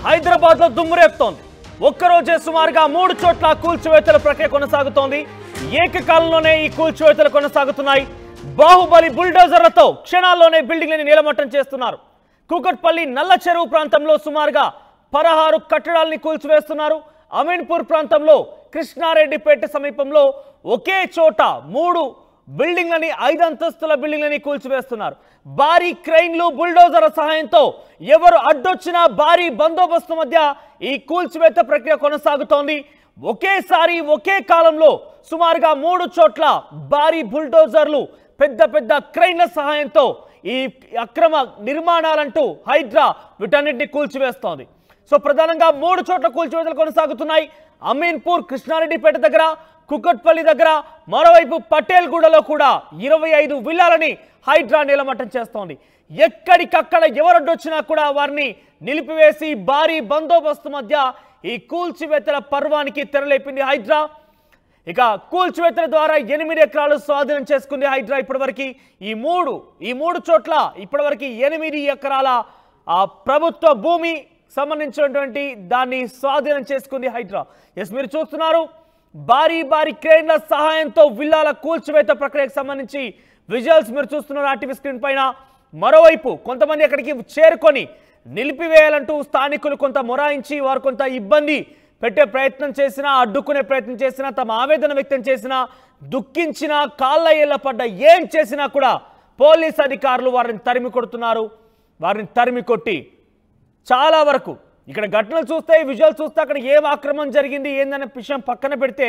హైదరాబాద్ లో దుమ్మురేపుతోంది. ఒక్కరోజే సుమారుగా 3 చోట్ల కూల్చివేతల ప్రక్రియ కొనసాగుతోంది. ఏకకాలంలోనే ఈ కూల్చివేతలు కొనసాగుతున్నాయి. బాహుబలి బుల్డోజర్లతో క్షణాల్లోనే బిల్డింగ్లని నీలమట్టం చేస్తున్నారు. కూకట్పల్లి నల్ల చెరువు ప్రాంతంలో సుమారుగా 16 కట్టడాల్ని కూల్చివేస్తున్నారు. అమీన్పూర్ ప్రాంతంలో కృష్ణారెడ్డిపేట సమీపంలో ఒకే చోట 3 బిల్డింగ్లని 5 అంతస్తుల బిల్డింగ్లని కూల్చివేస్తున్నారు. భారీ క్రెయిన్లు బుల్డోజర్ల సహాయంతో ఎవరు అడ్డొచ్చినా భారీ బందోబస్తు మధ్య ఈ కూల్చివేత ప్రక్రియ కొనసాగుతోంది. ఒకేసారి ఒకే కాలంలో సుమారుగా 3 చోట్ల భారీ బుల్డోజర్లు పెద్ద పెద్ద క్రెయిన్ల సహాయంతో ఈ అక్రమ నిర్మాణాలంటూ హైడ్రా వీటన్నిటిని కూల్చివేస్తోంది. సో ప్రధానంగా 3 చోట్ల కూల్చివేతలు కొనసాగుతున్నాయి. అమీన్పూర్ కృష్ణారెడ్డిపేట దగ్గర, కుకట్పల్లి దగ్గర, మరోవైపు పటేల్గూడలో కూడా 25 విల్లాలని హైడ్రా నీలమట్టం చేస్తోంది. ఎక్కడికక్కడ ఎవరొడ్డొచ్చినా కూడా వారిని నిలిపివేసి భారీ బందోబస్తు మధ్య ఈ కూల్చివేతల పర్వానికి తెరలేపింది హైడ్రా. ఇక కూల్చివేతల ద్వారా 8 ఎకరాలు స్వాధీనం చేసుకుంది హైడ్రా. ఇప్పటివరకు ఈ మూడు చోట్ల ఇప్పటివరకు 8 ఎకరాల ప్రభుత్వ భూమి సంబంధించినటువంటి దాన్ని స్వాధీనం చేసుకుంది హైడ్రా. మీరు చూస్తున్నారు భారీ భారీ క్రేన్ల సహాయంతో విల్లాల కూల్చివేత ప్రక్రియకు సంబంధించి విజువల్స్ మీరు చూస్తున్నారు ఆర్టీవీ స్క్రీన్ పైన. మరోవైపు కొంతమంది అక్కడికి చేరుకొని నిలిపివేయాలంటూ స్థానికులు కొంత మొరాయించి వారు కొంత ఇబ్బంది పెట్టే ప్రయత్నం చేసినా, అడ్డుకునే ప్రయత్నం చేసినా, తమ ఆవేదన వ్యక్తం చేసినా, దుఃఖించినా, కాళ్ళ ఏళ్ళ పడ్డ ఏం చేసినా కూడా పోలీస్ అధికారులు వారిని తరిమి కొడుతున్నారు. వారిని తరిమి కొట్టి చాలా వరకు ఇక్కడ ఘటనలు చూస్తే, విజువల్ చూస్తే అక్కడ ఏం ఆక్రమణ జరిగింది ఏందనే విషయం పక్కన పెడితే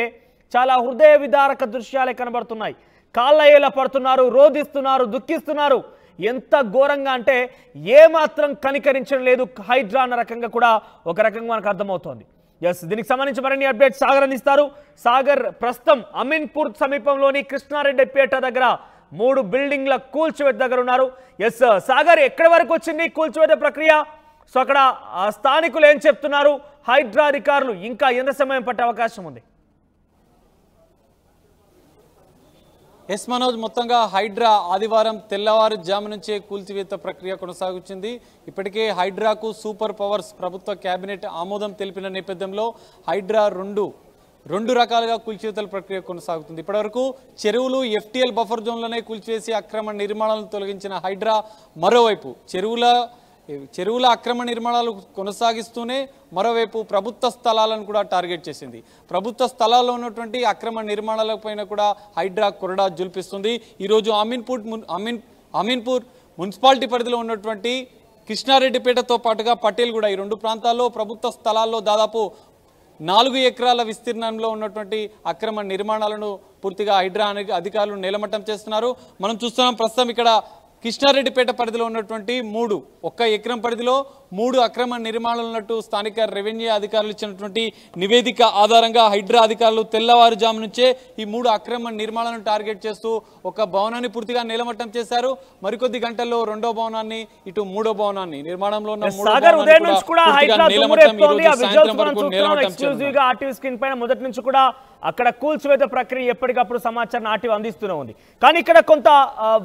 చాలా హృదయ విదారక దృశ్యాలే కనబడుతున్నాయి. కాళ్ళ ఏళ్ళ పడుతున్నారు, రోధిస్తున్నారు, దుఃఖిస్తున్నారు. ఎంత ఘోరంగా అంటే ఏమాత్రం కనికరించడం లేదు హైడ్రా అన్న రకంగా కూడా ఒక రకంగా మనకు అర్థమవుతోంది. దీనికి సంబంధించి మరిన్ని అప్డేట్స్ సాగర్ అందిస్తారు. సాగర్, ప్రస్తుతం అమీన్పూర్ సమీపంలోని కృష్ణారెడ్డిపేట దగ్గర 3 బిల్డింగ్ల కూల్చివేత దగ్గర ఉన్నారు. సాగర్, ఎక్కడి వరకు వచ్చింది కూల్చివేత ప్రక్రియ? సో అక్కడ స్థానికులు ఏం చెప్తున్నారు? హైడ్రా అధికారులు ఇంకా ఎంత సమయం పట్టే అవకాశం ఉంది? ఎస్ మనోజ్, మొత్తంగా హైడ్రా ఆదివారం తెల్లవారుజాము నుంచే కూల్చివేత ప్రక్రియ కొనసాగుతుంది. ఇప్పటికే హైడ్రాకు సూపర్ పవర్స్ ప్రభుత్వ కేబినెట్ ఆమోదం తెలిపిన నేపథ్యంలో హైడ్రా రెండు రకాలుగా కూల్చివేతల ప్రక్రియ కొనసాగుతుంది. ఇప్పటివరకు చెరువులు ఎఫ్టీఎల్ బఫర్ జోన్లోనే కూల్చివేసి అక్రమ నిర్మాణాలను తొలగించిన హైడ్రా మరోవైపు చెరువుల అక్రమ నిర్మాణాలు కొనసాగిస్తూనే మరోవైపు ప్రభుత్వ స్థలాలను కూడా టార్గెట్ చేసింది. ప్రభుత్వ స్థలాల్లో ఉన్నటువంటి అక్రమ నిర్మాణాలపైన కూడా హైడ్రా కొరడా జుల్పిస్తుంది. ఈరోజు అమీన్పూర్ మున్సిపాలిటీ పరిధిలో ఉన్నటువంటి కృష్ణారెడ్డిపేటతో పాటుగా పటేల్గూడ, ఈ 2 ప్రాంతాల్లో ప్రభుత్వ స్థలాల్లో దాదాపు 4 ఎకరాల విస్తీర్ణంలో ఉన్నటువంటి అక్రమ నిర్మాణాలను పూర్తిగా హైడ్రా అధికారులు నేలమట్టం చేస్తున్నారు. మనం చూస్తున్నాం ప్రస్తుతం ఇక్కడ కృష్ణారెడ్డిపేట పరిధిలో ఉన్నటువంటి 1 ఎకరం పరిధిలో 3 అక్రమ నిర్మాణాలు ఉన్నట్టు స్థానిక రెవెన్యూ అధికారులు ఇచ్చినటువంటి నివేదిక ఆధారంగా హైడ్రా అధికారులు తెల్లవారుజాము నుంచే ఈ 3 అక్రమ నిర్మాణాలను టార్గెట్ చేస్తూ ఒక భవనాన్ని పూర్తిగా నేలమట్టం చేశారు. మరికొద్ది గంటల్లో 2వ భవనాన్ని, ఇటు 3వ భవనాన్ని నిర్మాణంలో ఉన్న మొదటి నుంచి కూడా అక్కడ కూల్చివేత ప్రక్రియ ఎప్పటికప్పుడు సమాచారం ఆర్టీవీ అందిస్తూనే ఉంది. కానీ ఇక్కడ కొంత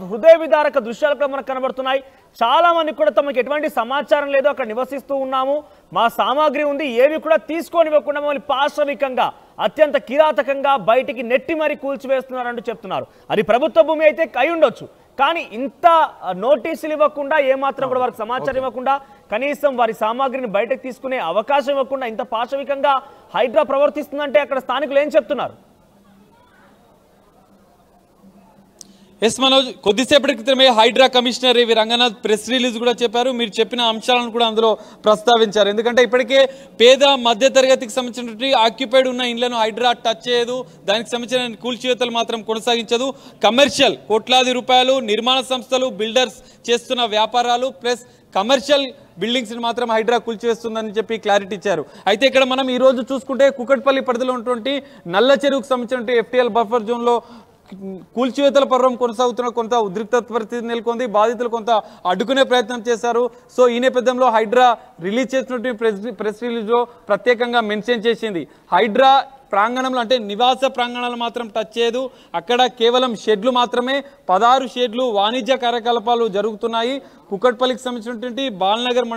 హృదయ విదారక దృశ్యాలు కూడా మనకు కనబడుతున్నాయి. చాలా మంది కూడా తమకు ఎటువంటి సమాచారం లేదు, అక్కడ నివసిస్తూ ఉన్నాము, మా సామాగ్రి ఉంది, ఏవి కూడా తీసుకోనివ్వకుండా మమ్మల్ని పాశవికంగా అత్యంత కిరాతకంగా బయటికి నెట్టి మరీ కూల్చివేస్తున్నారంటూ చెప్తున్నారు. అది ప్రభుత్వ భూమి అయితే అయి ఉండొచ్చు, కానీ ఇంత నోటీసులు ఇవ్వకుండా, ఏమాత్రం కూడా వారికి సమాచారం ఇవ్వకుండా, కనీసం వారి సామాగ్రిని బయటకు తీసుకునే అవకాశం ఇవ్వకుండా ఇంత పాశవికంగా హైడ్రా ప్రవర్తిస్తుందంటే అక్కడ స్థానికులు ఏం చెప్తున్నారు? ఎస్ మనోజ్, కొద్దిసేపటి క్రితమే Hydraa commissioner V Ranganath press release కూడా చెప్పారు. మీరు చెప్పిన అంశాలను కూడా అందులో ప్రస్తావించారు. ఎందుకంటే ఇప్పటికే పేద మధ్య తరగతికి సంబంధించినటువంటి ఆక్యుపైడ్ ఉన్న ఇండ్లను హైడ్రా టచ్ చేయదు, దానికి సంబంధించిన కూల్చివేతలు మాత్రం కొనసాగించదు. కమర్షియల్ కోట్లాది రూపాయలు నిర్మాణ సంస్థలు, బిల్డర్స్ చేస్తున్న వ్యాపారాలు ప్లస్ కమర్షియల్ బిల్డింగ్స్ ని మాత్రం హైడ్రా కూల్చివేస్తుందని చెప్పి క్లారిటీ ఇచ్చారు. అయితే ఇక్కడ మనం ఈ రోజు చూసుకుంటే కుకట్పల్లి పరిధిలో ఉన్నటువంటి నల్ల చెరువుకు సంబంధించిన ఎఫ్టీఎల్ బఫర్ జోన్ లో కూల్చివేతల పర్వం కొనసాగుతున్న కొంత ఉద్రిక్త పరిస్థితి నెలకొంది. బాధితులు కొంత అడ్డుకునే ప్రయత్నం చేశారు. సో ఈ నేపథ్యంలో హైడ్రా రిలీజ్ చేసినటువంటి ప్రెస్ రిలీజ్ లో ప్రత్యేకంగా మెన్షన్ చేసింది, హైడ్రా ప్రాంగణంలో అంటే నివాస ప్రాంగణాలు మాత్రం టచ్ చేయదు. అక్కడ కేవలం షెడ్లు మాత్రమే, 16 షెడ్లు వాణిజ్య కార్యకలాపాలు జరుగుతున్నాయి. కుకట్పల్లికి సంబంధించినటువంటి బాల్నగర్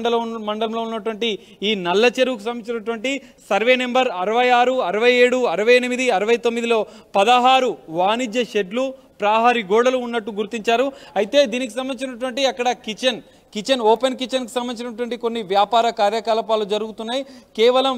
మండలంలో ఉన్నటువంటి ఈ నల్ల చెరువుకు సంబంధించినటువంటి సర్వే నెంబర్ 66, 67, 68, 69లో 16 వాణిజ్య షెడ్లు, ప్రహరీ గోడలు ఉన్నట్టు గుర్తించారు. అయితే దీనికి సంబంధించినటువంటి అక్కడ కిచెన్ ఓపెన్ కిచెన్కి సంబంధించినటువంటి కొన్ని వ్యాపార కార్యకలాపాలు జరుగుతున్నాయి. కేవలం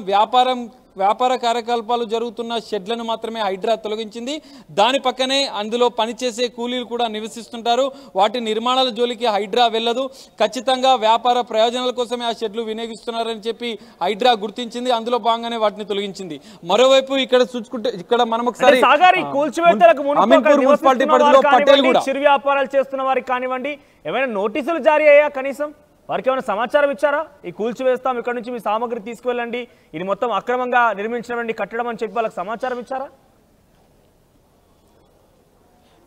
వ్యాపార కార్యకలాపాలు జరుగుతున్న షెడ్లను మాత్రమే హైడ్రా తొలగించింది. దాని పక్కనే అందులో పనిచేసే కూలీలు కూడా నివసిస్తుంటారు. వాటి నిర్మాణాల జోలికి హైడ్రా వెళ్ళదు. ఖచ్చితంగా వ్యాపార ప్రయోజనాల కోసమే ఆ షెడ్లు వినియోగిస్తున్నారని చెప్పి హైడ్రా గుర్తించింది. అందులో భాగంగానే వాటిని తొలగించింది. మరోవైపు ఇక్కడ చూసుకుంటే ఇక్కడ మనం ఒకసారి మున్సిపాలిటీ పరిధిలో పటేల్ కూడా చిరు వ్యాపారాలు చేస్తున్న వారికి కానివ్వండి ఏమైనా నోటీసులు జారీ అయ్యా? కనీసం వారికి ఏమైనా సమాచారం ఇచ్చారా? ఈ కూల్చివేస్తాం, ఇక్కడ నుంచి మీ సామగ్రి తీసుకువెళ్ళండి, ఇది మొత్తం అక్రమంగా నిర్మించినటువంటి కట్టడం అని చెప్పి వాళ్ళకి సమాచారం ఇచ్చారా?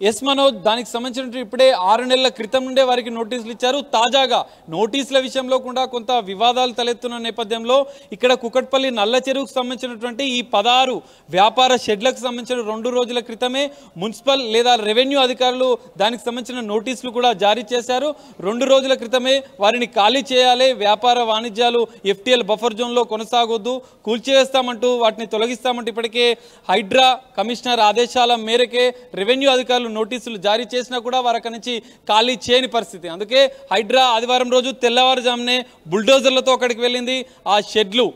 ఎస్ మనోజ్, దానికి సంబంధించిన ఇప్పుడే 6 నెలల క్రితం నుండే వారికి నోటీసులు ఇచ్చారు. తాజాగా నోటీసుల విషయంలో కూడా కొంత వివాదాలు తలెత్తున్న నేపథ్యంలో ఇక్కడ కుకట్పల్లి నల్ల చెరువుకు సంబంధించినటువంటి ఈ 16 వ్యాపార షెడ్లకు సంబంధించిన 2 రోజుల క్రితమే మున్సిపల్ లేదా రెవెన్యూ అధికారులు దానికి సంబంధించిన నోటీసులు కూడా జారీ చేశారు. 2 రోజుల క్రితమే వారిని ఖాళీ చేయాలి, వ్యాపార వాణిజ్యాలు FTL బఫర్ జోన్లో కొనసాగొద్దు, కూల్చివేస్తామంటూ వాటిని తొలగిస్తామంటూ ఇప్పటికే హైడ్రా కమిషనర్ ఆదేశాల మేరకే రెవెన్యూ అధికారులు నోటీసులు జారీ చేసినా కూడా వారి అక్కడి నుంచి ఖాళీ చేయని పరిస్థితి. అందుకే హైడ్రా ఆదివారం రోజు తెల్లవారుజామునే బుల్డోజర్లతో అక్కడికి వెళ్ళింది. ఆ షెడ్లు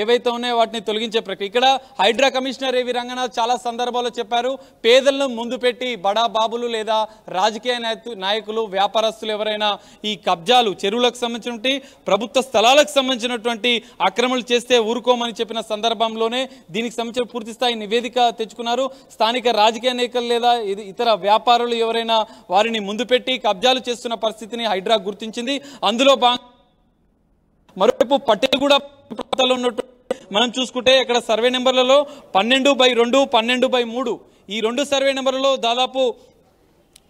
ఏవైతే ఉన్నాయో వాటిని తొలగించే ప్రక్రియ. ఇక్కడ హైడ్రా కమిషనర్ ఏవి రంగనాథ్ చాలా సందర్భాల్లో చెప్పారు, పేదలను ముందు పెట్టి బడా బాబులు లేదా రాజకీయ నాయకులు, వ్యాపారస్తులు ఎవరైనా ఈ కబ్జాలు, చెరువులకు సంబంధించినటువంటి ప్రభుత్వ స్థలాలకు సంబంధించినటువంటి ఆక్రమణలు చేస్తే ఊరుకోమని చెప్పిన సందర్భంలోనే దీనికి సంబంధించిన పూర్తి స్థాయి నివేదిక తెచ్చుకున్నారు. స్థానిక రాజకీయ నాయకులు లేదా ఇతర వ్యాపారులు ఎవరైనా వారిని ముందు పెట్టి కబ్జాలు చేస్తున్న పరిస్థితిని హైడ్రా గుర్తించింది. అందులో మరోవైపు పటేల్ కూడా ప్రాంతాల్లో ఉన్నట్టు మనం చూసుకుంటే ఇక్కడ సర్వే నెంబర్లలో 12/2, 12/3 ఈ 2 సర్వే నెంబర్లలో దాదాపు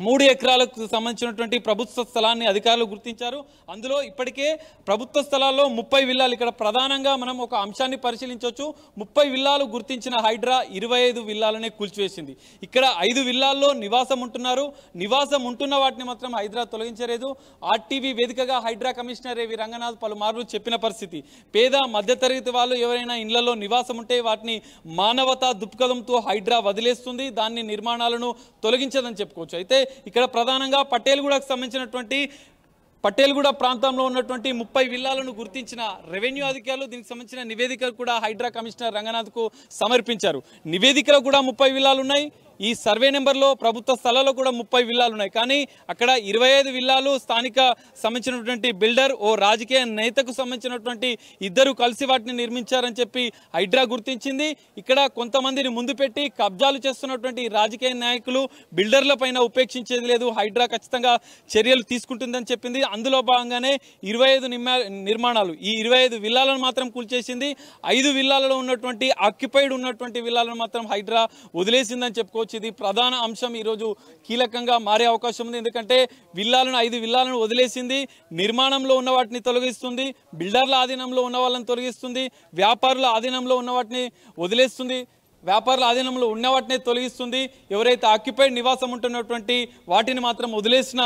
3 ఎకరాలకు సంబంధించినటువంటి ప్రభుత్వ స్థలాన్ని అధికారులు గుర్తించారు. అందులో ఇప్పటికే ప్రభుత్వ స్థలాల్లో 30 విల్లాలు, ఇక్కడ ప్రధానంగా మనం ఒక అంశాన్ని పరిశీలించవచ్చు. 30 విల్లాలు గుర్తించిన హైడ్రా 25 విల్లాలనే కూల్చివేసింది. ఇక్కడ 5 విల్లాల్లో నివాసం ఉంటున్నారు. నివాసం ఉంటున్న వాటిని మాత్రం హైడ్రా తొలగించలేదు. RTV వేదికగా హైడ్రా కమిషనర్ ఏవి రంగనాథ్ పలుమార్లు చెప్పిన పరిస్థితి, పేద మధ్యతరగతి వాళ్ళు ఎవరైనా ఇళ్లలో నివాసం ఉంటే వాటిని మానవతా దృక్పథంతో హైడ్రా వదిలేస్తుంది, దాన్ని నిర్మాణాలను తొలగించదని చెప్పుకోవచ్చు. అయితే ఇక్కడ ప్రధానంగా పటేల్గూడకు సంబంధించినటువంటి పటేల్గూడ ప్రాంతంలో ఉన్నటువంటి 30 విల్లాలను గుర్తించిన రెవెన్యూ అధికారులు దీనికి సంబంధించిన నివేదికలు కూడా హైడ్రా కమిషనర్ రంగనాథ్కు సమర్పించారు. నివేదికలో కూడా 30 విల్లాలు ఉన్నాయి. ఈ సర్వే నెంబర్లో ప్రభుత్వ స్థలాల్లో కూడా 30 విల్లాలు ఉన్నాయి. కానీ అక్కడ 25 విల్లాలు స్థానిక సంబంధించినటువంటి బిల్డర్, ఓ రాజకీయ నేతకు సంబంధించినటువంటి ఇద్దరు కలిసి వాటిని నిర్మించారని చెప్పి హైడ్రా గుర్తించింది. ఇక్కడ కొంతమందిని ముందు పెట్టి కబ్జాలు చేస్తున్నటువంటి రాజకీయ నాయకులు, బిల్డర్ల పైన ఉపేక్షించేది లేదు, హైడ్రా ఖచ్చితంగా చర్యలు తీసుకుంటుందని చెప్పింది. అందులో భాగంగానే 25 నిర్మాణాలు, ఈ 25 విల్లాలను మాత్రం కూల్చేసింది. 5 విల్లాలలో ఉన్నటువంటి ఆక్యుపైడ్ ఉన్నటువంటి విల్లాలను మాత్రం హైడ్రా వదిలేసిందని చెప్పుకోవచ్చు. ఇది ప్రధాన అంశం ఈరోజు కీలకంగా మారే అవకాశం ఉంది. ఎందుకంటే 5 విల్లాలను వదిలేసింది, నిర్మాణంలో ఉన్న వాటిని తొలగిస్తుంది, బిల్డర్ల ఆధీనంలో ఉన్న వాళ్ళని తొలగిస్తుంది, వ్యాపారుల ఆధీనంలో ఉన్న వాటిని వదిలేస్తుంది, వ్యాపారుల ఆధీనంలో ఉన్న వాటిని తొలగిస్తుంది. ఎవరైతే ఆక్యుపైడ్ నివాసం ఉంటున్నటువంటి వాటిని మాత్రం వదిలేసిన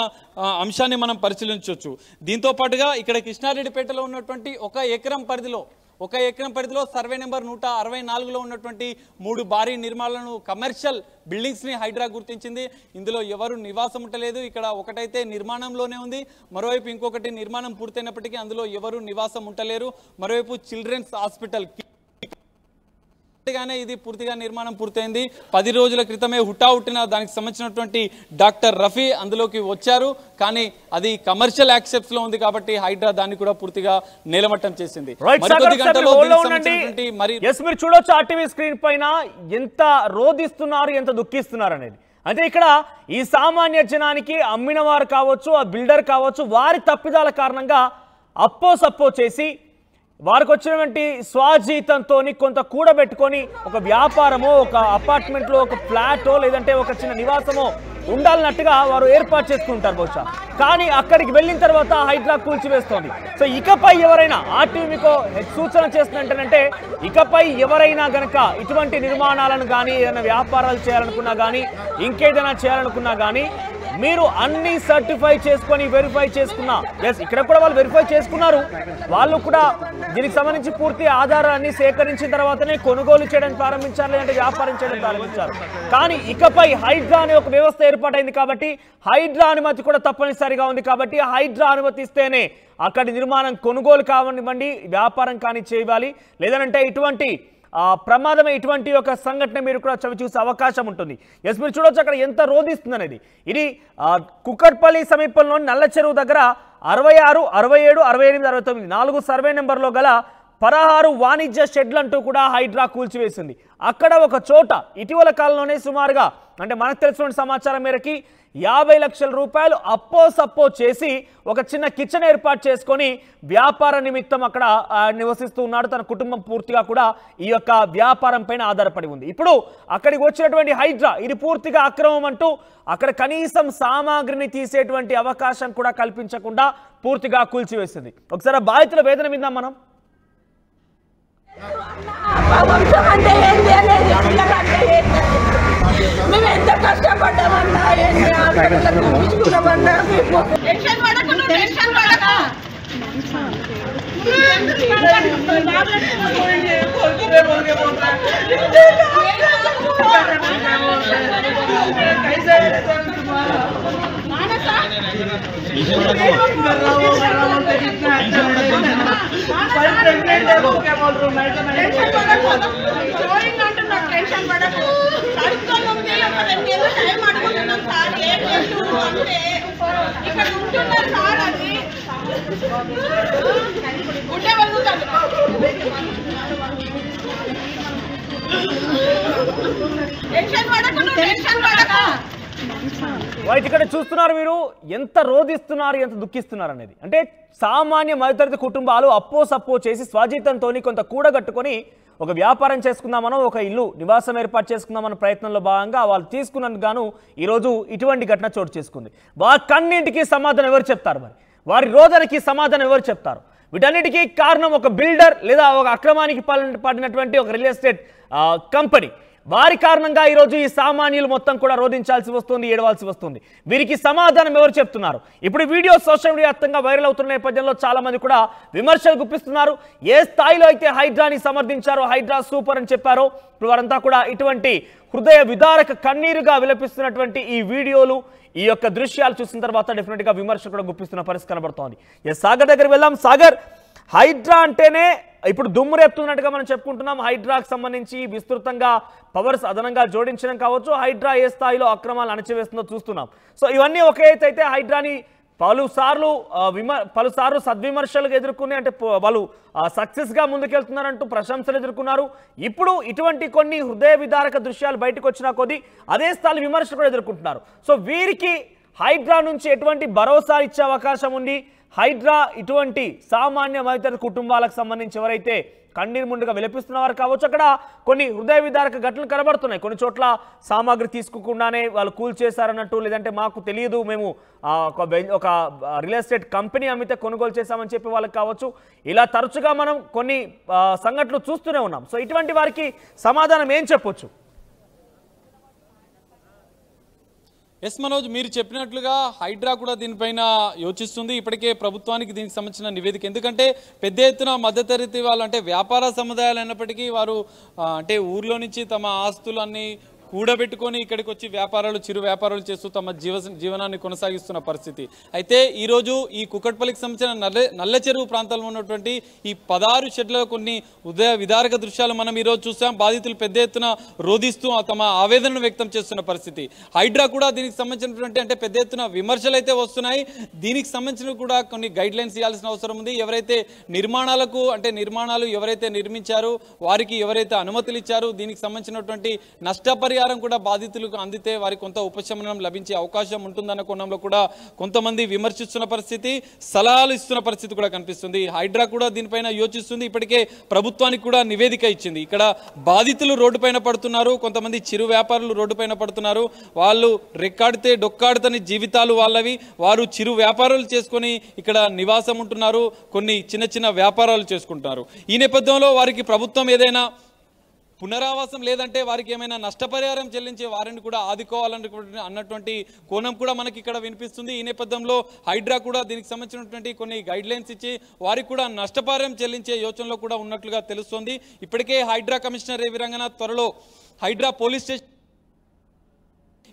అంశాన్ని మనం పరిశీలించవచ్చు. దీంతో పాటుగా ఇక్కడ కృష్ణారెడ్డిపేటలో ఉన్నటువంటి 1 ఎకరం పరిధిలో సర్వే నెంబర్ 164లో ఉన్నటువంటి 3 భారీ నిర్మాణాలను, కమర్షియల్ బిల్డింగ్స్ ని హైడ్రా గుర్తించింది. ఇందులో ఎవరు నివాసం ఉండలేదు. ఇక్కడ ఒకటైతే నిర్మాణంలోనే ఉంది, మరోవైపు ఇంకొకటి నిర్మాణం పూర్తయినప్పటికీ అందులో ఎవరు నివాసం ఉండలేరు. మరోవైపు చిల్డ్రన్స్ హాస్పిటల్ ఇది పూర్తిగా నిర్మాణం పూర్తయింది. 10 రోజుల క్రితమే హుటాహుటిన దానికి సంబంధించినటువంటి డాక్టర్ రఫీ అందులోకి వచ్చారు. కానీ అది కమర్షియల్ యాక్సెప్ట్స్ లో ఉంది కాబట్టి హైడ్రా దాన్ని కూడా పూర్తిగా నేలమట్టం చేసింది. మీరు చూడొచ్చు RTV స్క్రీన్ పైన ఎంత రోధిస్తున్నారు, ఎంత దుఃఖిస్తున్నారు అనేది. అంటే ఇక్కడ ఈ సామాన్య జనానికి అమ్మిన వారు కావచ్చు, ఆ బిల్డర్ కావచ్చు, వారి తప్పిదాల కారణంగా అప్పో చేసి వారికి వచ్చినటువంటి స్వాజీతంతో కొంత కూడబెట్టుకొని ఒక వ్యాపారమో, ఒక అపార్ట్మెంట్లో, ఒక ఫ్లాటో, లేదంటే ఒక చిన్న నివాసమో ఉండాలన్నట్టుగా వారు ఏర్పాటు చేసుకుంటారు బహుశా. కానీ అక్కడికి వెళ్ళిన తర్వాత హైడ్రా కూల్చివేస్తోంది. సో ఇకపై ఎవరైనా ఆర్టీవీ మీకు సూచన చేస్తున్నట్టంటే ఇకపై ఎవరైనా గనక ఇటువంటి నిర్మాణాలను కానీ ఏదైనా వ్యాపారాలు చేయాలనుకున్నా కానీ ఇంకేదైనా చేయాలనుకున్నా కానీ మీరు అన్ని సర్టిఫై చేసుకొని వెరిఫై చేసుకున్నా, ఎస్ ఇక్కడ కూడా వాళ్ళు వెరిఫై చేసుకున్నారు, వాళ్ళు కూడా దీనికి సంబంధించి పూర్తి ఆధారాన్ని సేకరించిన తర్వాతనే కొనుగోలు చేయడం ప్రారంభించారు, లేదంటే వ్యాపారం చేయడం ప్రారంభించారు. కానీ ఇకపై హైడ్రా అనే ఒక వ్యవస్థ ఏర్పాటైంది కాబట్టి హైడ్రా అనుమతి కూడా తప్పనిసరిగా ఉంది కాబట్టి హైడ్రా అనుమతి ఇస్తేనే అక్కడి నిర్మాణం కొనుగోలు కానివ్వండి, వ్యాపారం కానీ చేయాలి. లేదంటే ఇటువంటి ప్రమాదమే ఇటువంటి ఒక సంఘటన మీరు కూడా చవి చూసే అవకాశం ఉంటుంది. ఎస్ మీరు చూడొచ్చు అక్కడ ఎంత రోధిస్తుంది అనేది. ఇది కుక్కట్పల్లి సమీపంలోని నల్ల చెరువు దగ్గర 66, 67, 68, 69 4 సర్వే నెంబర్లో గల 16 వాణిజ్య షెడ్లు అంటూ కూడా హైడ్రా కూల్చివేసింది. అక్కడ ఒక చోట ఇటీవల కాలంలోనే సుమారుగా అంటే మనకు తెలిసిన సమాచారం మేరకి 50 లక్షల రూపాయలు అప్పో సప్పో చేసి ఒక చిన్న కిచెన్ ఏర్పాటు చేసుకొని వ్యాపార నిమిత్తం అక్కడ నివసిస్తూ ఉన్నాడు. తన కుటుంబం పూర్తిగా కూడా ఈ యొక్క వ్యాపారం పైన ఆధారపడి ఉంది. ఇప్పుడు అక్కడికి వచ్చినటువంటి హైడ్రా ఇది పూర్తిగా అక్రమం అంటూ అక్కడ కనీసం సామాగ్రిని తీసేటువంటి అవకాశం కూడా కల్పించకుండా పూర్తిగా కూల్చివేసింది. ఒకసారి బాధితుల వేదన విందాం మనం. మేము ఎంత కష్టపడ్డామన్నా చూపించుకున్నామన్నా టెన్షన్ పడకు, టెన్షన్ పడక టెన్షన్ పడకు టైం అడుగుతున్నాం సార్ ఏం చేస్తున్నాం అంటే ఇక్కడ ఉంటున్నారు సార్ అది ఉండే వాళ్ళు టెన్షన్ పడకు, టెన్షన్ పడక ఇక్కడ చూస్తున్నారు మీరు ఎంత రోధిస్తున్నారు, ఎంత దుఃఖిస్తున్నారు అనేది. అంటే సామాన్య మధ్యతరగతి కుటుంబాలు అప్పో సప్పో చేసి స్వజీతంతో కొంత కూడగట్టుకొని ఒక వ్యాపారం చేసుకుందామనో ఒక ఇల్లు నివాసం ఏర్పాటు చేసుకుందామన్న ప్రయత్నంలో భాగంగా వాళ్ళు తీసుకున్నందుకు గాను ఈరోజు ఇటువంటి ఘటన చోటు చేసుకుంది. వాకన్నింటికి సమాధానం ఎవరు చెప్తారు? మరి వారి రోజులకి సమాధానం ఎవరు చెప్తారు? వీటన్నిటికీ కారణం ఒక బిల్డర్ లేదా ఒక అక్రమానికి పడినటువంటి ఒక రియల్ ఎస్టేట్ కంపెనీ. వారి కారణంగా ఈరోజు ఈ సామాన్యులు మొత్తం కూడా రోధించాల్సి వస్తుంది, ఏడవాల్సి వస్తుంది. వీరికి సమాధానం ఎవరు చెప్తున్నారు? ఇప్పుడు వీడియో సోషల్ మీడియా వ్యాప్తంగా వైరల్ అవుతున్న నేపథ్యంలో చాలా మంది కూడా విమర్శలు గుప్పిస్తున్నారు. ఏ స్థాయిలో అయితే హైడ్రాని సమర్థించారో, హైడ్రా సూపర్ అని చెప్పారో, ఇప్పుడు వారంతా కూడా ఇటువంటి హృదయ విదారక కన్నీరుగా విలపిస్తున్నటువంటి ఈ వీడియోలు, ఈ యొక్క దృశ్యాలు చూసిన తర్వాత డెఫినెట్గా విమర్శలు కూడా గుప్పిస్తున్న పరిస్థితి కనబడుతోంది. సాగర్ దగ్గర వెళ్దాం. సాగర్, హైడ్రా అంటేనే ఇప్పుడు దుమ్ము రేపుతున్నట్టుగా మనం చెప్పుకుంటున్నాం. హైడ్రాకు సంబంధించి విస్తృతంగా పవర్స్ అదనంగా జోడించడం కావచ్చు, హైడ్రా ఏ స్థాయిలో అక్రమాలు అణచివేస్తుందో చూస్తున్నాం. సో ఇవన్నీ ఒకే అయితే హైడ్రాని పలుసార్లు సద్విమర్శలకు ఎదుర్కొని అంటే వాళ్ళు సక్సెస్గా ముందుకెళ్తున్నారంటూ ప్రశంసలు ఎదుర్కొన్నారు. ఇప్పుడు ఇటువంటి కొన్ని హృదయ విదారక దృశ్యాలు బయటకు వచ్చినా కొద్దీ అదే స్థాయి విమర్శలు కూడా ఎదుర్కొంటున్నారు. సో వీరికి హైడ్రా నుంచి ఎటువంటి భరోసా ఇచ్చే అవకాశం ఉంది? హైడ్రా ఇటువంటి సామాన్య మధ్యతరగతి కుటుంబాలకు సంబంధించి ఎవరైతే కన్నీరు ముందుగా విలపిస్తున్నవారు కావచ్చు, అక్కడ కొన్ని హృదయ విదారక ఘటనలు కనబడుతున్నాయి. కొన్ని చోట్ల సామాగ్రి తీసుకోకుండానే వాళ్ళు కూల్చేశారన్నట్టు, లేదంటే మాకు తెలియదు, మేము ఒక రియల్ ఎస్టేట్ కంపెనీ అమ్మితే కొనుగోలు చేశామని చెప్పి వాళ్ళకి కావచ్చు. ఇలా తరచుగా మనం కొన్ని సంఘటనలు చూస్తూనే ఉన్నాం. సో ఇటువంటి వారికి సమాధానం ఏం చెప్పొచ్చు? ఎస్ మనోజ్, మీరు చెప్పినట్లుగా హైడ్రా కూడా దీనిపైన యోచిస్తుంది. ఇప్పటికే ప్రభుత్వానికి దీనికి సంబంధించిన నివేదిక, ఎందుకంటే పెద్ద ఎత్తున మధ్యతరగతి వాళ్ళు అంటే వ్యాపార సముదాయాలు అయినప్పటికీ వారు అంటే ఊర్లో నుంచి తమ ఆస్తులన్నీ కూడబెట్టుకొని ఇక్కడికి వచ్చి చిరు వ్యాపారాలు చేస్తూ తమ జీవనాన్ని కొనసాగిస్తున్న పరిస్థితి. అయితే ఈరోజు ఈ కుక్కట్పల్లికి సంబంధించిన నల్ల చెరువు ప్రాంతంలో ఉన్నటువంటి ఈ 16 షెడ్ల కొన్ని ఉదయ విదారక దృశ్యాలు మనం ఈరోజు చూసాం. బాధితులు పెద్ద ఎత్తున రోధిస్తూ తమ ఆవేదనను వ్యక్తం చేస్తున్న పరిస్థితి. హైడ్రా కూడా దీనికి సంబంధించినటువంటి అంటే పెద్ద ఎత్తున విమర్శలు అయితే వస్తున్నాయి. దీనికి సంబంధించిన కూడా కొన్ని గైడ్ లైన్స్ ఇవ్వాల్సిన అవసరం ఉంది. ఎవరైతే నిర్మాణాలు ఎవరైతే నిర్మించారో వారికి ఎవరైతే అనుమతులు ఇచ్చారో దీనికి సంబంధించినటువంటి నష్టపరిహారం నష్టపరిహారం కూడా బాధితులకు అందితే వారికి కొంత ఉపశమనం లభించే అవకాశం ఉంటుందన్న కోణంలో కూడా కొంతమంది విమర్శిస్తున్న పరిస్థితి, సలహాలు ఇస్తున్న పరిస్థితి కూడా కనిపిస్తుంది. హైడ్రా కూడా దీనిపైన యోచిస్తుంది. ఇప్పటికే ప్రభుత్వానికి కూడా నివేదిక ఇచ్చింది. ఇక్కడ బాధితులు రోడ్డుపైన పడుతున్నారు, కొంతమంది చిరు వ్యాపారులు రోడ్డుపైన పడుతున్నారు. వాళ్ళు రెక్కాడితే డొక్కాడుతని జీవితాలు వాళ్ళవి. వారు చిరు వ్యాపారాలు చేసుకొని ఇక్కడ నివాసం ఉంటున్నారు, కొన్ని చిన్న చిన్న వ్యాపారాలు చేసుకుంటున్నారు. ఈ నేపథ్యంలో వారికి ప్రభుత్వం ఏదైనా పునరావాసం లేదంటే వారికి ఏమైనా నష్టపరిహారం చెల్లించే వారిని కూడా అన్నటువంటి కోణం కూడా మనకి ఇక్కడ వినిపిస్తుంది. ఈ నేపథ్యంలో హైడ్రా కూడా దీనికి సంబంధించినటువంటి కొన్ని గైడ్ లైన్స్ ఇచ్చి వారికి కూడా నష్టపరిహారం చెల్లించే యోచనలో కూడా ఉన్నట్లుగా తెలుస్తోంది. ఇప్పటికే హైడ్రా కమిషనర్ ఏవి రంగనాథ్ త్వరలో హైడ్రా పోలీస్ స్టేషన్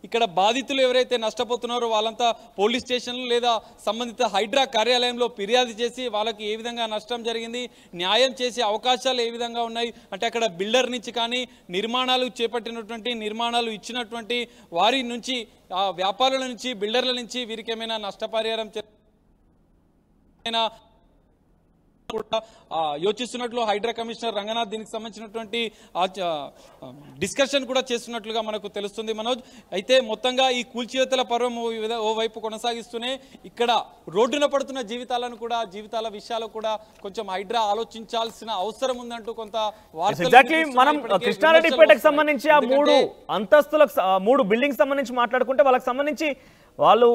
ఇక్కడ బాధితులు ఎవరైతే నష్టపోతున్నారో వాళ్ళంతా పోలీస్ స్టేషన్లు లేదా సంబంధిత హైడ్రా కార్యాలయంలో ఫిర్యాదు చేసి వాళ్ళకి ఏ విధంగా నష్టం జరిగింది, న్యాయం చేసే అవకాశాలు ఏ విధంగా ఉన్నాయి అంటే అక్కడ బిల్డర్ నుంచి కానీ నిర్మాణాలు చేపట్టినటువంటి నిర్మాణాలు ఇచ్చినటువంటి వారి నుంచి ఆ వ్యాపారుల నుంచి బిల్డర్ల నుంచి వీరికి ఏమైనా నష్టపరిహారం కూడా యోచిస్తున్నట్లు హైడ్రా కమిషనర్ రంగనాథ్ దీనికి సంబంధించినటువంటి డిస్కషన్ కూడా చేస్తున్నట్లుగా మనకు తెలుస్తుంది మనోజ్. అయితే మొత్తంగా ఈ కూల్చివేతల పర్వం ఓవైపు కొనసాగిస్తూనే ఇక్కడ రోడ్డున పడుతున్న జీవితాల విషయాలు కూడా కొంచెం హైడ్రా ఆలోచించాల్సిన అవసరం ఉందంటూ కొంత మనం కృష్ణారెడ్డిపేటకు సంబంధించి ఆ 3 అంతస్తులకు 3 బిల్డింగ్స్ సంబంధించి మాట్లాడుకుంటే వాళ్ళకి సంబంధించి వాళ్ళు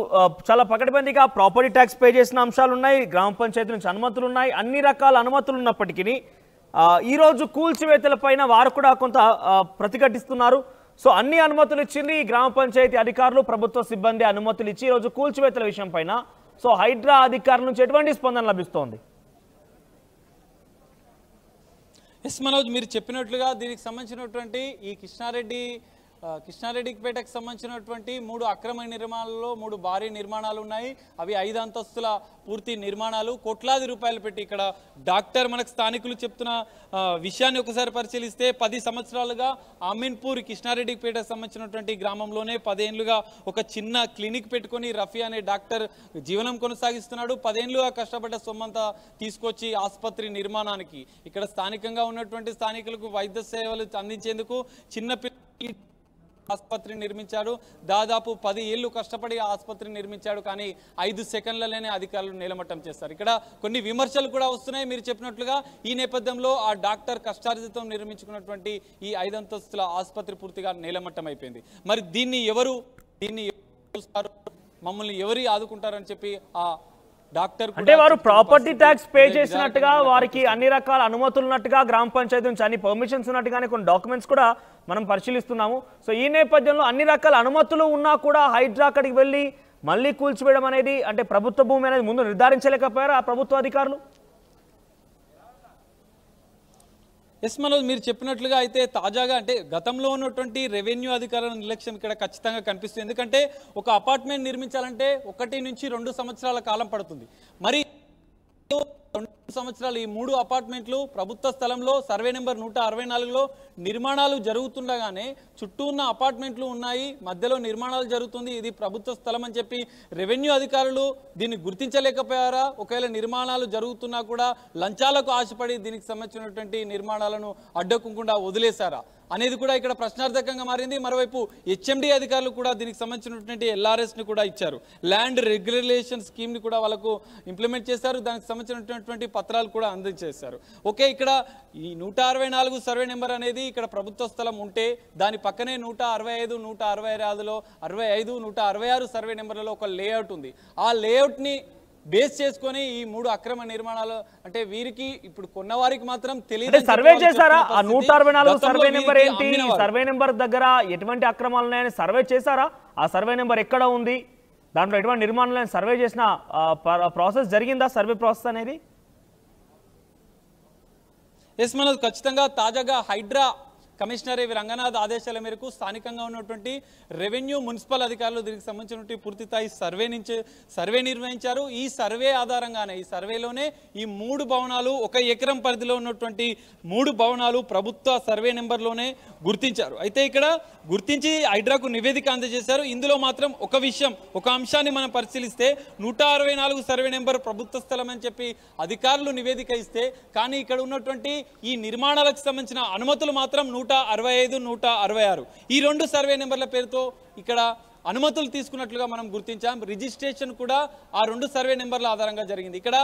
చాలా పకడ్బందీగా ప్రాపర్టీ ట్యాక్స్ పే చేసిన అంశాలు ఉన్నాయి, గ్రామ పంచాయతీ నుంచి అనుమతులు ఉన్నాయి, అన్ని రకాల అనుమతులు ఉన్నప్పటికీ ఈరోజు కూల్చివేతల పైన వారు కూడా కొంత ప్రతిఘటిస్తున్నారు. సో అన్ని అనుమతులు ఇచ్చింది గ్రామ పంచాయతీ అధికారులు, ప్రభుత్వ సిబ్బంది అనుమతులు ఇచ్చి ఈరోజు కూల్చివేతల విషయం పైన సో హైడ్రా అధికారుల నుంచి ఎటువంటి స్పందన లభిస్తోంది? ఎస్ మనోజ్, మీరు చెప్పినట్లుగా దీనికి సంబంధించినటువంటి ఈ కృష్ణారెడ్డిపేటకు సంబంధించినటువంటి 3 అక్రమ నిర్మాణాలలో 3 భారీ నిర్మాణాలు ఉన్నాయి. అవి 5 అంతస్తుల పూర్తి నిర్మాణాలు, కోట్లాది రూపాయలు పెట్టి ఇక్కడ డాక్టర్ మనకు స్థానికులు చెప్తున్న విషయాన్ని ఒకసారి పరిశీలిస్తే 10 సంవత్సరాలుగా అమీన్పూర్ కృష్ణారెడ్డిపేటకు సంబంధించినటువంటి గ్రామంలోనే 10 ఏళ్లుగా ఒక చిన్న క్లినిక్ పెట్టుకొని రఫీ అనే డాక్టర్ జీవనం కొనసాగిస్తున్నాడు. 10 ఏళ్లుగా కష్టపడ్డ సొమ్మంతా తీసుకొచ్చి ఆసుపత్రి నిర్మాణానికి ఇక్కడ స్థానికంగా ఉన్నటువంటి స్థానికులకు వైద్య సేవలు అందించేందుకు చిన్న ఆసుపత్రి నిర్మించాడు. దాదాపు 10 ఏళ్లు కష్టపడి ఆసుపత్రి నిర్మించాడు. కానీ 5 సెకండ్లలోనే అధికారులు నేలమట్టం చేస్తారు. ఇక్కడ కొన్ని విమర్శలు కూడా వస్తున్నాయి మీరు చెప్పినట్లుగా. ఈ నేపథ్యంలో ఆ డాక్టర్ కష్టార్జితం నిర్మించుకున్నటువంటి ఈ 5 అంతస్తుల ఆసుపత్రి పూర్తిగా నేలమట్టం అయిపోయింది. మరి దీన్ని ఎవరు చూస్తారు, మమ్మల్ని ఎవరు ఆదుకుంటారని చెప్పి ఆ డాక్టర్ అంటే వారు ప్రాపర్టీ ట్యాక్స్ పే చేసినట్టుగా వారికి అన్ని రకాల అనుమతులు ఉన్నట్టుగా గ్రామ పంచాయతీ నుంచి అన్ని పర్మిషన్స్ ఉన్నట్టుగానే కొన్ని డాక్యుమెంట్స్ కూడా మనం పరిశీలిస్తున్నాము. సో ఈ నేపథ్యంలో అన్ని రకాల అనుమతులు ఉన్నా కూడా హైడ్రా అక్కడికి వెళ్ళి మళ్ళీ కూల్చివేయడం అనేది అంటే ప్రభుత్వ భూమి అనేది ముందు నిర్ధారించలేకపోయారు ఆ ప్రభుత్వ అధికారులు? ఎస్ మనోజ్, మీరు చెప్పినట్లుగా అయితే తాజాగా అంటే గతంలో ఉన్నటువంటి రెవెన్యూ అధికారుల నిర్లక్ష్యం ఇక్కడ ఖచ్చితంగా కనిపిస్తుంది. ఎందుకంటే ఒక అపార్ట్మెంట్ నిర్మించాలంటే 1 నుంచి 2 సంవత్సరాల కాలం పడుతుంది. మరి 2 సంవత్సరాలు ఈ 3 అపార్ట్మెంట్లు ప్రభుత్వ స్థలంలో సర్వే నెంబర్ 164లో నిర్మాణాలు జరుగుతుండగానే చుట్టూ ఉన్న అపార్ట్మెంట్లు ఉన్నాయి, మధ్యలో నిర్మాణాలు జరుగుతుంది, ఇది ప్రభుత్వ స్థలం అని చెప్పి రెవెన్యూ అధికారులు దీన్ని గుర్తించలేకపోయారా? ఒకవేళ నిర్మాణాలు జరుగుతున్నా కూడా లంచాలకు ఆశపడి దీనికి సంబంధించినటువంటి నిర్మాణాలను అడ్డకుండా వదిలేశారా అనేది కూడా ఇక్కడ ప్రశ్నార్థకంగా మారింది. మరోవైపు హెచ్ఎండి అధికారులు కూడా దీనికి సంబంధించినటువంటి LRSని కూడా ఇచ్చారు, ల్యాండ్ రెగ్యులేషన్ స్కీమ్ని కూడా వాళ్ళకు ఇంప్లిమెంట్ చేశారు, దానికి సంబంధించినటువంటి పత్రాలు కూడా అందజేశారు. ఓకే, ఇక్కడ ఈ 164 సర్వే నెంబర్ అనేది ఇక్కడ ప్రభుత్వ స్థలం ఉంటే దాని పక్కనే 165, 165లో 65, 166 సర్వే నెంబర్లలో ఒక లేఅవుట్ ఉంది. ఆ లేఅవుట్ని బేస్ చేసుకొని ఈ 3 అక్రమ నిర్మాణాలు అంటే వీరికి ఇప్పుడు కొన్నవారికి మాత్రం తెలియదు. సర్వే చేశారా? ఆ 164 సర్వే నెంబర్ ఏంటి, సర్వే నెంబర్ దగ్గర ఎటువంటి అక్రమాలు ఉన్నాయని సర్వే చేశారా? ఆ సర్వే నెంబర్ ఎక్కడ ఉంది, దాంట్లో ఎటువంటి నిర్మాణాలను సర్వే చేసిన ప్రాసెస్ జరిగిందా, సర్వే ప్రాసెస్ అనేది? ఎస్ మనోజ్, ఖచ్చితంగా తాజాగా హైడ్రా కమిషనర్ ఏవి రంగనాథ్ ఆదేశాల మేరకు స్థానికంగా ఉన్నటువంటి రెవెన్యూ మున్సిపల్ అధికారులు దీనికి సంబంధించినటువంటి పూర్తిస్థాయి సర్వే నిర్వహించారు. ఈ సర్వే ఆధారంగానే ఈ సర్వేలోనే ఈ 3 భవనాలు 1 ఎకరం పరిధిలో ఉన్నటువంటి 3 భవనాలు ప్రభుత్వ సర్వే నెంబర్లోనే గుర్తించారు. అయితే ఇక్కడ గుర్తించి హైడ్రాకు నివేదిక అందజేశారు. ఇందులో మాత్రం ఒక అంశాన్ని మనం పరిశీలిస్తే 164 సర్వే నెంబర్ ప్రభుత్వ స్థలం అని చెప్పి అధికారులు నివేదిక ఇస్తే కానీ ఇక్కడ ఉన్నటువంటి ఈ నిర్మాణాలకు సంబంధించిన అనుమతులు మాత్రం 165, 166 ఈ 2 సర్వే నెంబర్ల పేరుతో ఇక్కడ అనుమతులు తీసుకున్నట్లుగా మనం గుర్తించాం. రిజిస్ట్రేషన్ కూడా ఆ 2 సర్వే నెంబర్ల ఆధారంగా జరిగింది. ఇక్కడ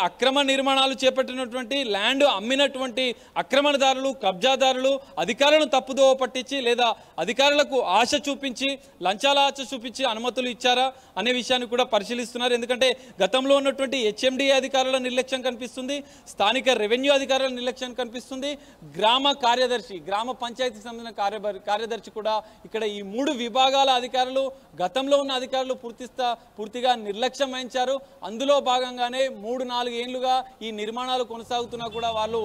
అక్రమ నిర్మాణాలు చేపట్టినటువంటి ల్యాండ్ అమ్మినటువంటి ఆక్రమణదారులు, కబ్జాదారులు అధికారులను తప్పుదోవ పట్టించి లేదా అధికారులకు ఆశ చూపించి, లంచాల ఆశ చూపించి అనుమతులు ఇచ్చారా అనే విషయాన్ని కూడా పరిశీలిస్తున్నారు. ఎందుకంటే గతంలో ఉన్నటువంటి హెచ్ఎండిఏ అధికారుల నిర్లక్ష్యం కనిపిస్తుంది, స్థానిక రెవెన్యూ అధికారుల నిర్లక్ష్యం కనిపిస్తుంది, గ్రామ కార్యదర్శి, గ్రామ పంచాయతీకి సంబంధించిన కార్యదర్శి కూడా ఇక్కడ ఈ 3 విభాగాల అధికారులు, గతంలో ఉన్న అధికారులు పూర్తిగా నిర్లక్ష్యం వహించారు. అందులో భాగంగానే 3-4 ఏళ్లుగా ఈ నిర్మాణాలు కొనసాగుతున్నా కూడా వాళ్ళు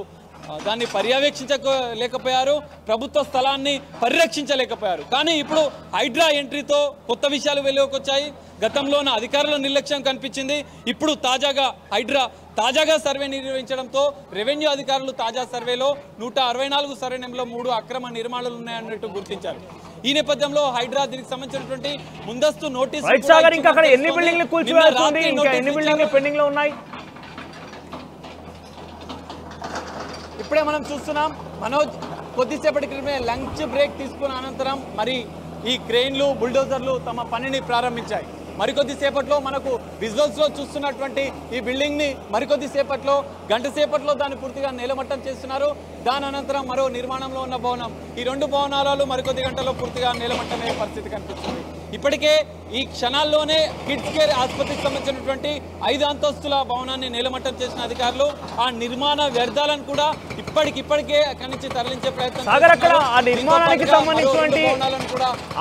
దాన్ని పర్యవేక్షించలేకపోయారు, ప్రభుత్వ స్థలాన్ని పరిరక్షించలేకపోయారు. కానీ ఇప్పుడు హైడ్రా ఎంట్రీతో కొత్త విషయాలు వెలుగుకొచ్చాయి. గతంలో ఉన్న అధికారుల నిర్లక్ష్యం కనిపించింది. ఇప్పుడు తాజాగా సర్వే నిర్వహించడంతో రెవెన్యూ అధికారులు తాజా సర్వేలో 164 సర్వే నెంబర్లో 3 అక్రమ నిర్మాణాలు ఉన్నాయన్నట్టు గుర్తించారు. ఈ నేపథ్యంలో హైడ్రా దీనికి సంబంధించినటువంటి ముందస్తు నోటీసు ఇప్పుడే మనం చూస్తున్నాం. మనోజ్ కొద్దిసేపటి క్రితమే లంచ్ బ్రేక్ తీసుకున్న అనంతరం మరి ఈ క్రెయిన్లు, బుల్డోజర్లు తమ పనిని ప్రారంభించాయి. మరికొద్ది సేపట్లో మనకు విజువల్స్ లో చూస్తున్నటువంటి ఈ బిల్డింగ్ ని మరికొద్ది సేపట్లో, గంట సేపట్లో దాన్ని పూర్తిగా నేలమట్టం చేస్తున్నారు. దాని అనంతరం మరో నిర్మాణంలో ఉన్న భవనం, ఈ 2 భవనాలు మరికొద్ది గంటల్లో పూర్తిగా నేలమట్టమయ్యే పరిస్థితి కనిపిస్తుంది. ఇప్పటికే ఈ క్షణాల్లోనే కిడ్స్ కేర్ ఆసుపత్రికి సంబంధించినటువంటి 5 అంతస్తుల భవనాన్ని నేలమట్టం చేసిన అధికారులు ఆ నిర్మాణ వ్యర్థాలను కూడా ఇప్పటికే అక్కడి నుంచి తరలించే ప్రయత్నం. ఆ నిర్మాణానికి సంబంధించినటువంటి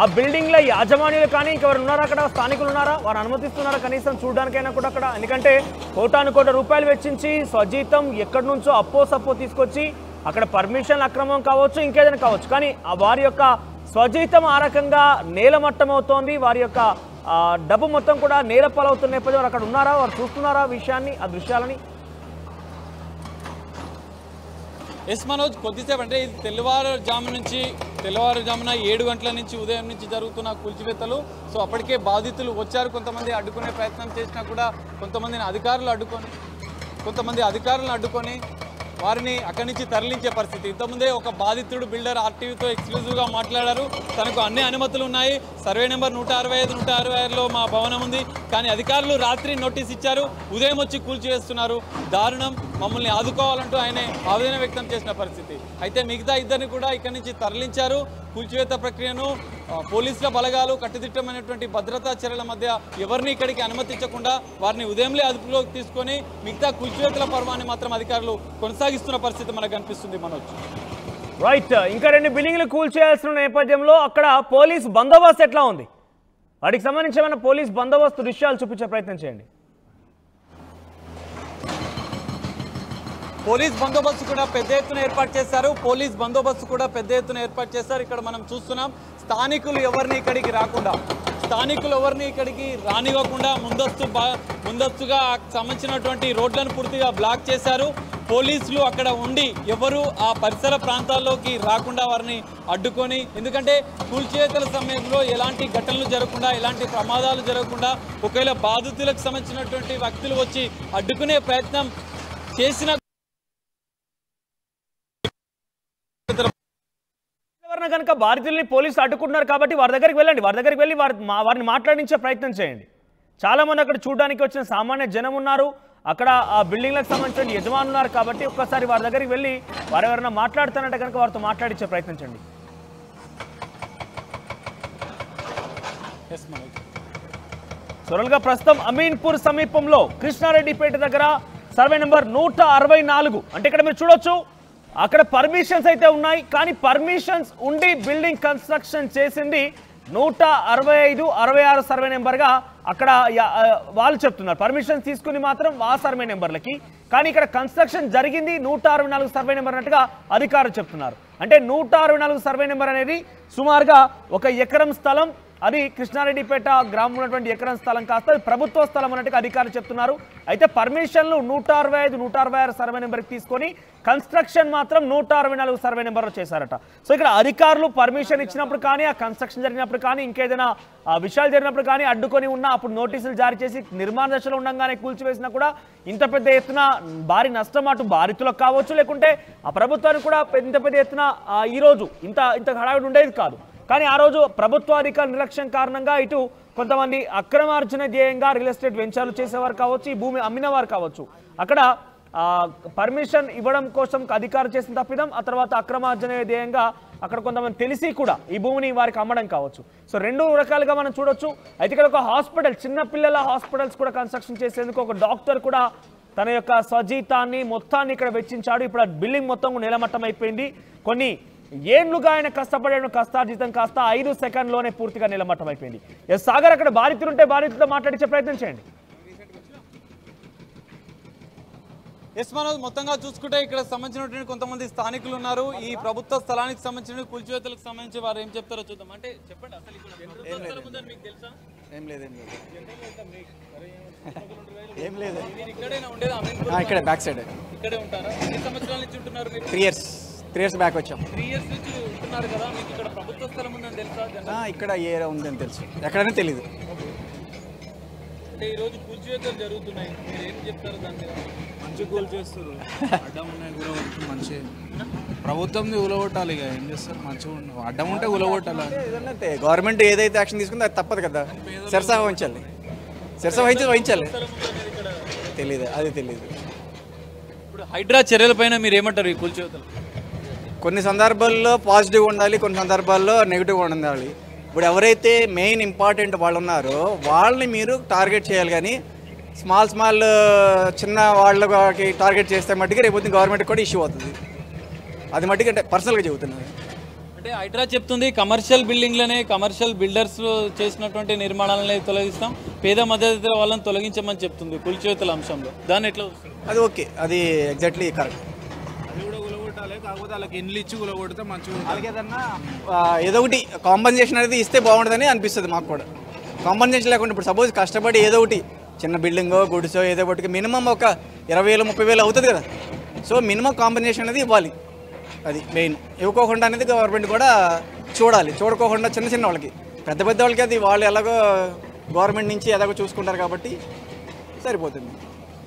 ఆ బిల్డింగ్ లో యాజమాన్యులు కానీ ఇంకెవరు ఉన్నారా, అక్కడ స్థానికులు ఉన్నారా, వారు అనుమతిస్తున్నారా కనీసం చూడడానికైనా కూడా అక్కడ? ఎందుకంటే కోటాను రూపాయలు వెచ్చించి స్వజీతం ఎక్కడి నుంచో అప్పో తీసుకొచ్చి అక్కడ పర్మిషన్ అక్రమం కావచ్చు, ఇంకేదైనా కావచ్చు, కానీ వారి యొక్క స్వజీతం ఆ రకంగా నేలమట్టం అవుతోంది. వారి యొక్క డబ్బు మొత్తం కూడా నేలపాలవుతున్న నేపథ్యంలో అక్కడ ఉన్నారా, వారు చూస్తున్నారా విషయాన్ని, ఆ దృశ్యాలని? ఎస్ మనోజ్, కొద్దిసేపు అంటే ఇది తెల్లవారుజామున 7 గంటల నుంచి ఉదయం నుంచి జరుగుతున్న కూల్చివేతలు. సో అప్పటికే బాధితులు వచ్చారు, కొంతమంది అడ్డుకునే ప్రయత్నం చేసినా కూడా కొంతమంది అధికారులను అడ్డుకొని వారిని అక్కడి నుంచి తరలించే పరిస్థితి. ఇంతకుముందే ఒక బాధితుడు బిల్డర్ ఆర్టీవీతో ఎక్స్క్లూజివ్గా మాట్లాడారు. తనకు అన్ని అనుమతులు ఉన్నాయి, సర్వే నెంబర్ 165, 166లో మా భవనం ఉంది, కానీ అధికారులు రాత్రి నోటీస్ ఇచ్చారు, ఉదయం వచ్చి కూల్చివేస్తున్నారు, దారుణం, మమ్మల్ని ఆదుకోవాలంటూ ఆయన ఆవేదన వ్యక్తం చేసిన పరిస్థితి. అయితే మిగతా ఇద్దరిని కూడా ఇక్కడి నుంచి తరలించారు. కూల్చివేత ప్రక్రియను పోలీసుల బలగాలు కట్టుదిట్టమైనటువంటి భద్రతా చర్యల మధ్య ఎవరిని ఇక్కడికి అనుమతించకుండా వారిని ఉదయంలో అదుపులోకి తీసుకొని మిగతా కూల్చివేతల పర్వాన్ని మాత్రం అధికారులు కొనసాగిస్తున్న పరిస్థితి మనకు కనిపిస్తుంది. మనోజ్, రైట్, ఇంకా 2 బిల్డింగ్లు కూల్చేయాల్సిన నేపథ్యంలో అక్కడ పోలీస్ బందోబస్తు ఎట్లా ఉంది? వాటికి సంబంధించి ఏమైనా పోలీస్ బందోబస్తు దృశ్యాలు చూపించే ప్రయత్నం చేయండి. పోలీస్ బందోబస్తు కూడా పెద్ద ఎత్తున ఏర్పాటు చేశారు. ఇక్కడ మనం చూస్తున్నాం, స్థానికులు ఎవరిని ఇక్కడికి రానివ్వకుండా ముందస్తుగా సంబంధించినటువంటి రోడ్లను పూర్తిగా బ్లాక్ చేశారు. పోలీసులు అక్కడ ఉండి ఎవరు ఆ పరిసర ప్రాంతాల్లోకి రాకుండా వారిని అడ్డుకొని, ఎందుకంటే కూల్చివేతల సమయంలో ఎలాంటి ఘటనలు జరగకుండా, ఎలాంటి ప్రమాదాలు జరగకుండా, ఒకవేళ బాధితులకు సంబంధించినటువంటి వ్యక్తులు వచ్చి అడ్డుకునే ప్రయత్నం చేసిన కనుక బాధితుల్ని పోలీసులు అడ్డుకుంటున్నారు కాబట్టి వారి దగ్గరికి వెళ్ళండి, వారిని మాట్లాడించే ప్రయత్నం చేయండి. చాలా మంది అక్కడ చూడడానికి వచ్చిన సామాన్య జనం ఉన్నారు, అక్కడ ఆ బిల్డింగ్లకు సంబంధించిన యజమానులు ఉన్నారు కాబట్టి ఒక్కసారి వారి దగ్గరికి వెళ్ళి వారు ఎవరైనా మాట్లాడుతానంటే కనుక వారితో మాట్లాడించే ప్రయత్నం చేయండి. సొరల్గా ప్రస్తుతం అమీన్పూర్ సమీపంలో కృష్ణారెడ్డిపేట దగ్గర సర్వే నెంబర్ 164, అంటే ఇక్కడ మీరు చూడొచ్చు అక్కడ పర్మిషన్స్ అయితే ఉన్నాయి, కానీ పర్మిషన్స్ ఉండి బిల్డింగ్ కన్స్ట్రక్షన్ చేసింది 165, 66 సర్వే నెంబర్గా అక్కడ వాళ్ళు చెప్తున్నారు. పర్మిషన్స్ తీసుకుని మాత్రం ఆ సర్వే నెంబర్లకి, కానీ ఇక్కడ కన్స్ట్రక్షన్ జరిగింది 164 సర్వే నెంబర్ అన్నట్టుగా అధికారులు చెప్తున్నారు. అంటే 164 సర్వే నెంబర్ అనేది సుమారుగా 1 ఎకరం స్థలం, అది కృష్ణారెడ్డిపేట గ్రామం ఉన్నటువంటి ఎకరం స్థలం కాస్త అది ప్రభుత్వ స్థలం అన్నట్టుగా అధికారులు చెప్తున్నారు. అయితే పర్మిషన్లు 165, 166 సర్వే నెంబర్కి తీసుకొని కన్స్ట్రక్షన్ మాత్రం 164 సర్వే నెంబర్లో చేశారట. సో ఇక్కడ అధికారులు పర్మిషన్ ఇచ్చినప్పుడు కానీ, ఆ కన్స్ట్రక్షన్ జరిగినప్పుడు కానీ, ఇంకేదైనా విషయాలు జరిగినప్పుడు కానీ అడ్డుకొని ఉన్నా అప్పుడు నోటీసులు జారీ చేసి నిర్మాణ దశలో ఉండగానే కూల్చివేసినా కూడా ఇంత పెద్ద ఎత్తున భారీ నష్టం అటు బాధితులకు కావచ్చు, లేకుంటే ఆ ప్రభుత్వానికి కూడా ఇంత పెద్ద ఎత్తున ఈరోజు ఇంత హడావిడి ఉండేది కాదు. కానీ ఆ రోజు ప్రభుత్వ అధికారుల నిర్లక్ష్యం కారణంగా ఇటు కొంతమంది అక్రమార్జన ధ్యేయంగా రియల్ ఎస్టేట్ వెంచర్లు చేసేవారు కావచ్చు, ఈ భూమి అమ్మినవారు కావచ్చు, అక్కడ పర్మిషన్ ఇవ్వడం కోసం అధికారులు చేసిన తప్పిదం, ఆ తర్వాత అక్రమార్జన ధ్యేయంగా అక్కడ కొంతమంది తెలిసి కూడా ఈ భూమిని వారికి అమ్మడం కావచ్చు. సో రెండు రకాలుగా మనం చూడొచ్చు. అయితే ఇక్కడ ఒక హాస్పిటల్, చిన్నపిల్లల హాస్పిటల్స్ కూడా కన్స్ట్రక్షన్ చేసేందుకు ఒక డాక్టర్ కూడా తన యొక్క స్వజీతాన్ని మొత్తాన్ని ఇక్కడ వెచ్చించాడు. ఇప్పుడు ఆ బిల్డింగ్ మొత్తం నేలమట్టం అయిపోయింది. కొన్ని ఏళ్లుగా ఆయన కష్టపడే కష్టార్జితం కాస్త 5 సెకండ్లోనే పూర్తిగా నిలమట్టం అయిపోయింది. సాగర్, అక్కడ బాధితులుంటే బాధితులతో మాట్లాడించే ప్రయత్నం చేయండి. మనోజ్, మొత్తంగా చూసుకుంటే ఇక్కడ సంబంధించినటువంటి కొంతమంది స్థానికులు ఉన్నారు. ఈ ప్రభుత్వ స్థలానికి సంబంధించిన కూల్చివేతలకు సంబంధించి వారు ఏం చెప్తారో చూద్దాం. అంటే చెప్పండి, అసలు మీకు తెలుసా? ఏం లేదు, ఇక్కడేనా ఉండేది? ఇక్కడ బ్యాక్ సైడ్ ఇక్కడే ఉంటారా? ఎన్ని సంవత్సరాల నుంచి ఉంటున్నారు మీరు? 3 ఇయర్స్ బ్యాక్ వచ్చాం. 3 ఇయర్స్ నుంచి ఉంటున్నారు కదా, మీకు ఇక్కడ ప్రభుత్వ స్థలం ఉందని తెలుసా? ఇక్కడ ఏరియా ఉందని తెలుసు, ఎక్కడైనా తెలీదు. అంటే ఈరోజు కూల్చివేతలు జరుగుతున్నాయి, మీరు ఏం చెప్తారు దాని మీద? మంచి కూల్ చేస్తారు, అడ్డం ఉన్నాయి కూలగొట్టు, మంచి ప్రభుత్వంది కూలగొట్టాలి. ఇక ఏం చేస్తారు, మంచిగా అడ్డం ఉంటే కూలగొట్టాలి. ఏదంటే గవర్నమెంట్ ఏదైతే యాక్షన్ తీసుకుందో అది తప్పదు కదా, శిరసా వహించాలి. తెలీదు, అది తెలీదు. ఇప్పుడు హైడ్రా చర్యలపైన మీరు ఏమంటారు ఈ కూల్చివేతలు? కొన్ని సందర్భాల్లో పాజిటివ్గా ఉండాలి, కొన్ని సందర్భాల్లో నెగిటివ్గా ఉండాలి. ఇప్పుడు ఎవరైతే మెయిన్ ఇంపార్టెంట్ వాళ్ళు ఉన్నారో వాళ్ళని మీరు టార్గెట్ చేయాలి. కానీ స్మాల్ చిన్న వాళ్ళకి టార్గెట్ చేస్తే మట్టుకు రేపు గవర్నమెంట్కి కూడా ఇష్యూ అవుతుంది. అది మట్టుకు అంటే పర్సనల్గా చెబుతున్నాను. అంటే హైడ్రా చెప్తుంది కమర్షియల్ బిల్డింగ్లనే, కమర్షియల్ బిల్డర్స్ చేసినటువంటి నిర్మాణాలనే తొలగిస్తాం, పేద మధ్యతర వాళ్ళని తొలగించమని చెప్తుంది కూల్చివేతల అంశంలో. దాన్ని ఎట్లా వస్తుంది? అది ఓకే, అది ఎగ్జాక్ట్లీ కరెక్ట్. అది కూడా కూలగొట్టాలి, కాకపోతే వాళ్ళకి ఇండ్లు ఇచ్చి కూలగొడితే మంచిగా. అలాగే ఏదన్నా ఏదో ఒకటి కాంపన్సేషన్ అనేది ఇస్తే బాగుంటుందని అనిపిస్తుంది మాకు కూడా. కాంపన్సేషన్ లేకుండా ఇప్పుడు సపోజ్ కష్టపడి ఏదో ఒకటి చిన్న బిల్డింగో గుడిసో ఏదో ఒకటి మినిమం ఒక 20,000 30,000 అవుతుంది కదా. సో మినిమం కాంపన్సేషన్ అనేది ఇవ్వాలి, అది మెయిన్. ఇవ్వకోకుండా అనేది గవర్నమెంట్ కూడా చూడాలి. చూడకోకుండా చిన్న వాళ్ళకి, పెద్ద వాళ్ళకి అది వాళ్ళు ఎలాగో గవర్నమెంట్ నుంచి ఎలాగో చూసుకుంటారు కాబట్టి సరిపోతుంది.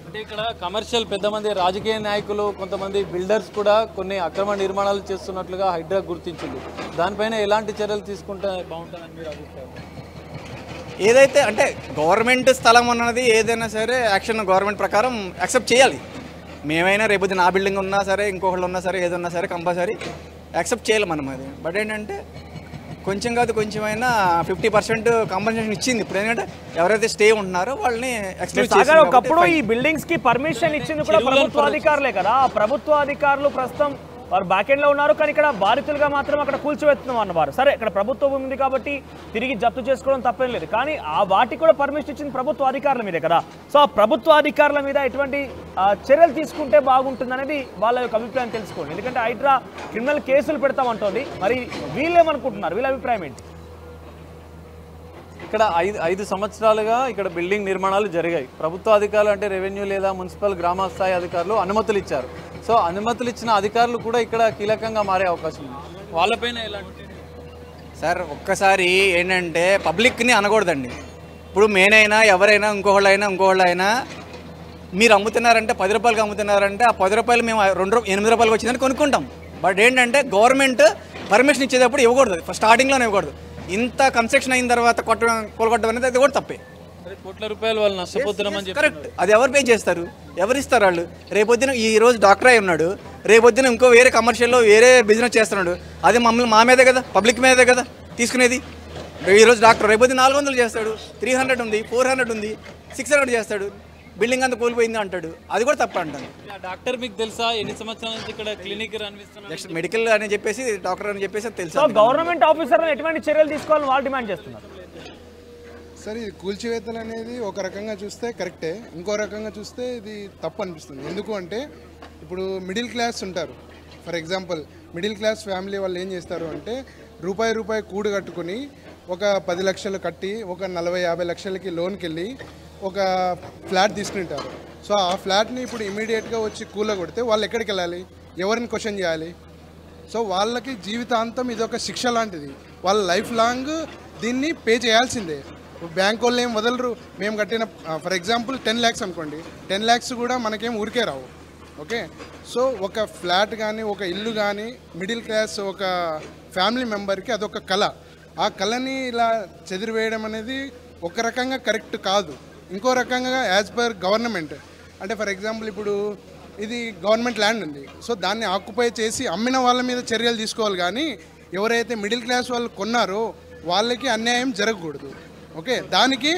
అంటే ఇక్కడ కమర్షియల్ పెద్ద మంది రాజకీయ నాయకులు, కొంతమంది బిల్డర్స్ కూడా కొన్ని అక్రమ నిర్మాణాలు చేస్తున్నట్లుగా హైడ్రా గుర్తించింది. దానిపైన ఎలాంటి చర్యలు తీసుకుంటే బాగుంటుందని మీరు అభిప్రాయం? ఏదైతే అంటే గవర్నమెంట్ స్థలం అన్నది ఏదైనా సరే యాక్షన్ గవర్నమెంట్ ప్రకారం యాక్సెప్ట్ చేయాలి. మేమైనా రేపు నా బిల్డింగ్ ఉన్నా సరే, ఇంకొకళ్ళు ఉన్నా సరే, ఏదన్నా సరే కంపల్సరీ యాక్సెప్ట్ చేయాలి మనం అది. బట్ ఏంటంటే కొంచెం కాదు కొంచెమైనా 50% కాంపన్సేషన్ ఇచ్చింది. ఇప్పుడు ఏంటంటే ఎవరైతే స్టే ఉంటున్నారో వాళ్ళని ఎక్స్క్లూడ్ చేశారు. ఒకప్పుడు ఈ బిల్డింగ్స్ కి పర్మిషన్ ఇచ్చింది కూడా ప్రభుత్వ అధికారులే కదా. ఆ ప్రభుత్వ అధికారులు ప్రస్తుతం వారు బ్యాక్ ఎండ్ లో ఉన్నారు, కానీ ఇక్కడ బాధితులుగా మాత్రం అక్కడ కూల్చివేస్తున్నాం అన్నవారు. సరే, ఇక్కడ ప్రభుత్వం ఉంది కాబట్టి తిరిగి జప్తు చేసుకోవడం తప్పేం లేదు, కానీ ఆ వాటికి కూడా పర్మిషన్ ఇచ్చింది ప్రభుత్వ అధికారుల మీదే కదా. సో ఆ ప్రభుత్వ అధికారుల మీద ఎటువంటి చర్యలు తీసుకుంటే బాగుంటుంది అనేది వాళ్ళ యొక్క అభిప్రాయం తెలుసుకోండి. ఎందుకంటే హైడ్రా క్రిమినల్ కేసులు పెడతామంటోంది, మరి వీళ్ళేమనుకుంటున్నారు, వీళ్ళ అభిప్రాయం ఏంటి? ఇక్కడ 5 సంవత్సరాలుగా ఇక్కడ బిల్డింగ్ నిర్మాణాలు జరిగాయి. ప్రభుత్వ అధికారులు అంటే రెవెన్యూ లేదా మున్సిపల్ గ్రామ స్థాయి అధికారులు అనుమతులు ఇచ్చారు. సో అనుమతులు ఇచ్చిన అధికారులు కూడా ఇక్కడ కీలకంగా మారే అవకాశం ఉంది. వాళ్ళపైన ఎలాంటి? సార్ ఒక్కసారి ఏంటంటే పబ్లిక్ని అనకూడదండి. ఇప్పుడు మేనైనా ఎవరైనా ఇంకోళ్ళైనా మీరు అమ్ముతున్నారంటే 10 రూపాయలకి అమ్ముతున్నారంటే ఆ 10 రూపాయలు మేము 8 రూపాయలకి వచ్చిందని కొనుక్కుంటాం. బట్ ఏంటంటే గవర్నమెంట్ పర్మిషన్ ఇచ్చేటప్పుడు ఇవ్వకూడదు, స్టార్టింగ్లోనే ఇవ్వకూడదు. ఇంత కన్స్ట్రక్షన్ అయిన తర్వాత కొలగొట్టడం అనేది అది కూడా తప్పే. కోట్ల రూపాయలు వాళ్ళు నష్టపోతున్నామని చెప్పి కరెక్ట్. అది ఎవరు పే చేస్తారు, ఎవరు ఇస్తారు? వాళ్ళు రేపొద్దున ఈ రోజు డాక్టర్ అయి ఉన్నాడు, రేపొద్దున ఇంకో వేరే కమర్షియల్లో వేరే బిజినెస్ చేస్తున్నాడు, అది మమ్మల్ని మా మీదే కదా, పబ్లిక్ మీదే కదా తీసుకునేది. ఈరోజు డాక్టర్ రేపొద్దున 400 చేస్తాడు, 300 ఉంది, 400 ఉంది, 600 చేస్తాడు, బిల్డింగ్ అంతా కోల్పోయింది అంటాడు. అది కూడా తప్ప అంటాను. డాక్టర్ మీకు తెలుసా ఎన్ని సంవత్సరాల నుంచి ఇక్కడ క్లినిక్ రన్విస్తున్నారు? నెక్స్ట్ మెడికల్ అని చెప్పేసి డాక్టర్ అని చెప్పేసి తెలుసా. గవర్నమెంట్ ఆఫీసర్లు ఎటువంటి చర్యలు తీసుకోవాలని వాళ్ళు డిమాండ్ చేస్తున్నారు. సరే, ఇది కూల్చివేతలు అనేది ఒక రకంగా చూస్తే కరెక్టే, ఇంకో రకంగా చూస్తే ఇది తప్పు అనిపిస్తుంది. ఎందుకు అంటే ఇప్పుడు మిడిల్ క్లాస్ ఉంటారు. For example middle class family వాళ్ళు ఏం చేస్తారు అంటే రూపాయి కూడు కట్టుకొని ఒక 10 లక్షలు కట్టి ఒక 40-50 లక్షలకి లోన్కి వెళ్ళి ఒక ఫ్లాట్ తీసుకుంటారు. సో ఆ ఫ్లాట్ని ఇప్పుడు ఇమీడియట్గా వచ్చి కూలగొడితే వాళ్ళు ఎక్కడికి వెళ్ళాలి, ఎవరిని క్వశ్చన్ చేయాలి? సో వాళ్ళకి జీవితాంతం ఇది ఒక శిక్ష లాంటిది. వాళ్ళ లైఫ్ లాంగ్ దీన్ని పే చేయాల్సిందే. బ్యాంక్ వాళ్ళు ఏం వదలరు. మేము కట్టిన ఫర్ ఎగ్జాంపుల్ 10 lakhs అనుకోండి, 10 lakhs కూడా మనకేం ఊరికే రావు. ఓకే, సో ఒక ఫ్లాట్ కానీ ఒక ఇల్లు కానీ మిడిల్ క్లాస్ ఒక ఫ్యామిలీ మెంబర్కి అదొక కళ. ఆ కళని ఇలా చెదిరివేయడం అనేది ఒక రకంగా కరెక్ట్ కాదు. ఇంకో రకంగా యాజ్ పర్ గవర్నమెంట్ అంటే ఫర్ ఎగ్జాంపుల్ ఇప్పుడు ఇది గవర్నమెంట్ ల్యాండ్ ఉంది, సో దాన్ని ఆక్యుపై చేసి అమ్మిన వాళ్ళ మీద చర్యలు తీసుకోవాలి. కానీ ఎవరైతే మిడిల్ క్లాస్ వాళ్ళు కొన్నారో వాళ్ళకి అన్యాయం జరగకూడదు. ఓకే, దానికి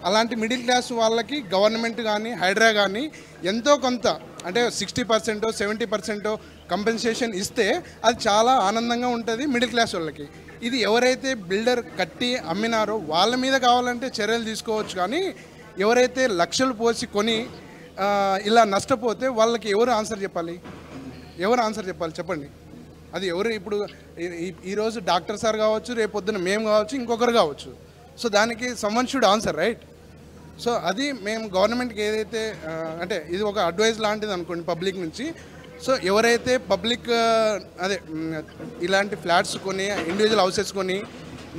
అలాంటి మిడిల్ క్లాస్ వాళ్ళకి గవర్నమెంట్ కానీ హైడ్రా కానీ ఎంతో కొంత అంటే 60% 70% కంపెన్సేషన్ ఇస్తే అది చాలా ఆనందంగా ఉంటుంది మిడిల్ క్లాస్ వాళ్ళకి. ఇది ఎవరైతే బిల్డర్ కట్టి అమ్మినారో వాళ్ళ మీద కావాలంటే చర్యలు తీసుకోవచ్చు. కానీ ఎవరైతే లక్షలు పోసి కొని ఇలా నష్టపోతే వాళ్ళకి ఎవరు ఆన్సర్ చెప్పాలి? చెప్పండి. అది ఎవరు? ఇప్పుడు ఈరోజు డాక్టర్ సార్ కావచ్చు, రేపు పొద్దున మేము కావచ్చు, ఇంకొకరు కావచ్చు. సో దానికి someone should answer, right? So అది మేము గవర్నమెంట్కి ఏదైతే అంటే ఇది ఒక అడ్వైజ్ లాంటిది అనుకోండి పబ్లిక్ నుంచి. సో ఎవరైతే పబ్లిక్ అదే ఇలాంటి ఫ్లాట్స్ కొని ఇండివిజువల్ హౌసెస్ కొని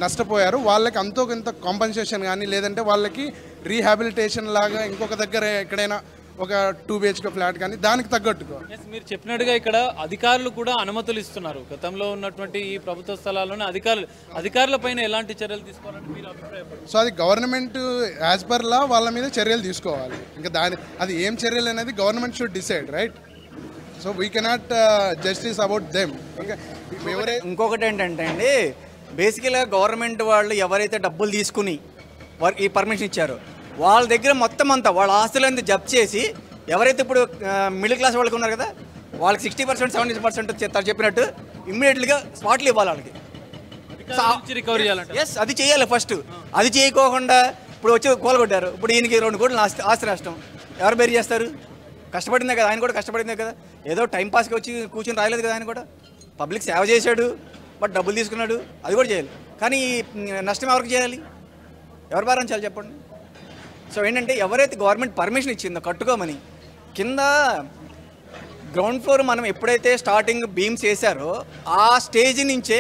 నష్టపోయారు వాళ్ళకి అంతో కొంత కాంపన్సేషన్ కానీ లేదంటే వాళ్ళకి రీహాబిలిటేషన్ లాగా ఇంకొక దగ్గర ఎక్కడైనా ఒక 2 BHK ఫ్లాట్ కానీ దానికి తగ్గట్టుగా. మీరు చెప్పినట్టుగా ఇక్కడ అధికారులు కూడా అనుమతులు ఇస్తున్నారు. గతంలో ఉన్నటువంటి ఈ ప్రభుత్వ స్థలాల్లోనే అధికారుల పైన ఎలాంటి చర్యలు తీసుకోవాలని మీరు అభిప్రాయపడుతున్నారు? సో అది గవర్నమెంట్ యాజ్ పర్ లా వాళ్ళ మీద చర్యలు తీసుకోవాలి. ఇంకా అది ఏం చర్యలు అనేది government should decide, right? So we cannot justice about them. ఇంకా ఇంకొకటి ఏంటంటే అండి, బేసికల్గా గవర్నమెంట్ వాళ్ళు ఎవరైతే డబ్బులు తీసుకుని వారికి ఈ పర్మిషన్ ఇచ్చారో వాళ్ళ దగ్గర మొత్తం అంతా వాళ్ళ ఆస్తులంతా జప్తు చేసి ఎవరైతే ఇప్పుడు మిడిల్ క్లాస్ వాళ్ళకి ఉన్నారు కదా వాళ్ళకి 60% 70% చెప్పినట్టు ఇమ్మీడియట్లీగా స్పాట్లు ఇవ్వాలి వాళ్ళకి. రికవరీ చేయాలంటే ఎస్, అది చేయాలి ఫస్ట్. అది చేయకోకుండా ఇప్పుడు వచ్చి కూలగొట్టారు, ఇప్పుడు ఈయనకి 2 కోట్లు ఆస్తి నష్టం ఎవరు బేర్ చేస్తారు? కష్టపడిందే కదా, ఆయన కూడా కష్టపడిందే కదా, ఏదో టైంపాస్కి వచ్చి కూర్చొని రాయలేదు కదా. ఆయన కూడా పబ్లిక్ సేవ చేశాడు, బట్ డబ్బులు తీసుకున్నాడు, అది కూడా చేయాలి. కానీ నష్టం ఎవరికి చేయాలి? ఎవరు భారించాలి చెప్పండి? సో ఏంటంటే ఎవరైతే గవర్నమెంట్ పర్మిషన్ ఇచ్చిందో కట్టుకోమని, కింద గ్రౌండ్ ఫ్లోర్ మనం ఎప్పుడైతే స్టార్టింగ్ బీమ్స్ వేసారో ఆ స్టేజ్ నుంచే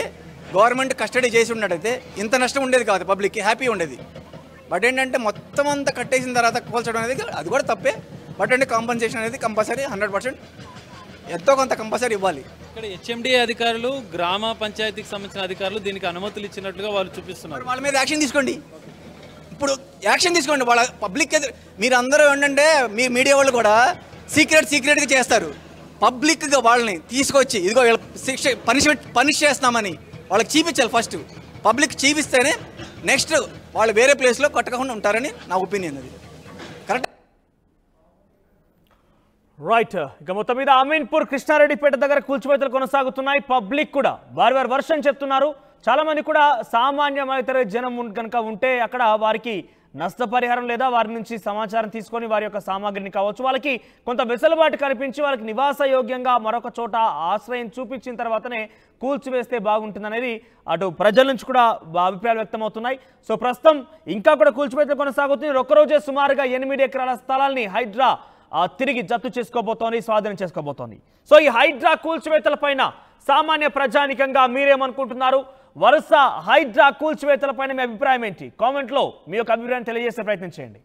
గవర్నమెంట్ కస్టడీ చేసి ఉన్నట్టయితే ఇంత నష్టం ఉండేది కాదు, పబ్లిక్కి హ్యాపీ ఉండేది. బట్ ఏంటంటే మొత్తం అంతా కట్టేసిన తర్వాత కోల్చడం అనేది అది కూడా తప్పే. బట్ అంటే కాంపన్సేషన్ అనేది కంపల్సరీ 100% ఎంతో కొంత కంపల్సరీ ఇవ్వాలి. ఇక్కడ HMD అధికారులు గ్రామ పంచాయతీకి సంబంధించిన అధికారులు దీనికి అనుమతులు ఇచ్చినట్లుగా వాళ్ళు చూపిస్తున్నారు. వాళ్ళ మీద యాక్షన్ తీసుకోండి. ఇప్పుడు యాక్షన్ తీసుకోండి. వాళ్ళ పబ్లిక్ మీరు అందరూ ఏంటంటే మీ మీడియా వాళ్ళు కూడా సీక్రెట్గా చేస్తారు. పబ్లిక్గా వాళ్ళని తీసుకొచ్చి ఇదిగో పనిష్ చేస్తున్నామని వాళ్ళకి చూపించాలి. ఫస్ట్ పబ్లిక్ చూపిస్తేనే నెక్స్ట్ వాళ్ళు వేరే ప్లేస్లో కొట్టకుండా ఉంటారని నా ఒపీనియన్. అది కరెక్ట్, రైట్. ఇక మొత్తం మీద అమీన్పూర్ కృష్ణారెడ్డిపేట దగ్గర కూల్చివేతలు కొనసాగుతున్నాయి. పబ్లిక్ కూడా వారి వర్షన్ చెప్తున్నారు. చాలా మంది కూడా సామాన్యమైన జనం కనుక ఉంటే అక్కడ వారికి నష్టపరిహారం లేదా వారి నుంచి సమాచారం తీసుకొని వారి యొక్క సామాగ్రిని కావచ్చు వాళ్ళకి కొంత వెసులుబాటు కల్పించి వాళ్ళకి నివాస యోగ్యంగా మరొక చోట ఆశ్రయం చూపించిన తర్వాతనే కూల్చివేస్తే బాగుంటుందనేది అటు ప్రజల నుంచి కూడా అభిప్రాయాలు వ్యక్తమవుతున్నాయి. సో ప్రస్తుతం ఇంకా కూడా కూల్చివేతలు కొనసాగుతుంది. ఒక్కరోజే సుమారుగా 8 ఎకరాల స్థలాల్ని హైడ్రా తిరిగి జప్తు చేసుకోబోతోంది, స్వాధీనం చేసుకోబోతోంది. సో ఈ హైడ్రా కూల్చివేతల పైన సామాన్య ప్రజానికంగా మీరేమనుకుంటున్నారు? వరుస హైడ్రా కూల్చివేతల పైన మీ అభిప్రాయం ఏంటి? కామెంట్లో మీ యొక్క అభిప్రాయాన్ని తెలియజేసే ప్రయత్నం చేయండి.